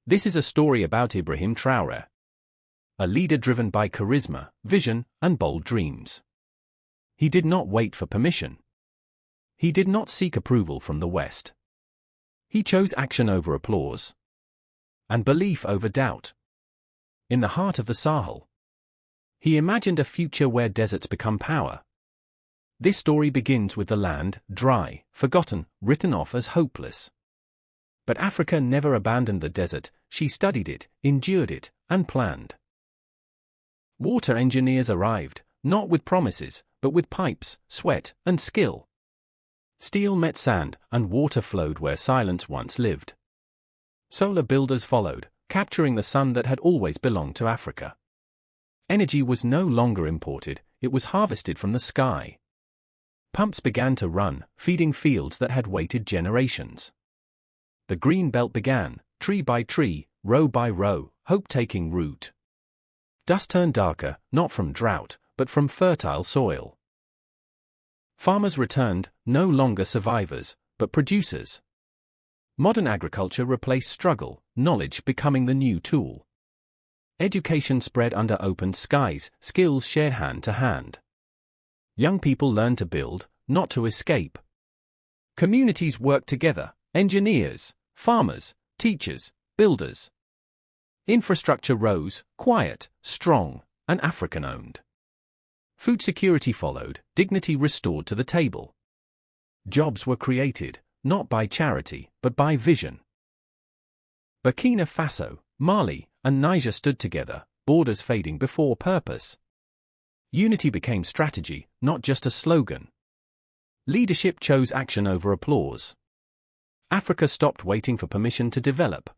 This is a story about Ibrahim Traore, a leader driven by charisma, vision, and bold dreams. He did not wait for permission. He did not seek approval from the West. He chose action over applause and belief over doubt. In the heart of the Sahel, he imagined a future where deserts become power. This story begins with the land, dry, forgotten, written off as hopeless. But Africa never abandoned the desert. She studied it, endured it, and planned. Water engineers arrived, not with promises, but with pipes, sweat, and skill. Steel met sand, and water flowed where silence once lived. Solar builders followed, capturing the sun that had always belonged to Africa. Energy was no longer imported, it was harvested from the sky. Pumps began to run, feeding fields that had waited generations. The green belt began, tree by tree, row by row, hope taking root. Dust turned darker, not from drought, but from fertile soil. Farmers returned, no longer survivors, but producers. Modern agriculture replaced struggle, knowledge becoming the new tool. Education spread under open skies, skills shared hand to hand. Young people learned to build, not to escape. Communities worked together, engineers, farmers, teachers, builders. Infrastructure rose, quiet, strong, and African-owned. Food security followed, dignity restored to the table. Jobs were created, not by charity, but by vision. Burkina Faso, Mali, and Niger stood together, borders fading before purpose. Unity became strategy, not just a slogan. Leadership chose action over applause. Africa stopped waiting for permission to develop.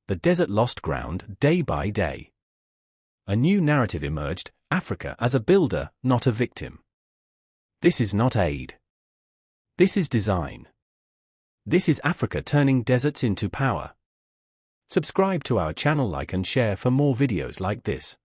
The desert lost ground day by day. A new narrative emerged, Africa as a builder, not a victim. This is not aid. This is design. This is Africa turning deserts into power. Subscribe to our channel, like and share for more videos like this.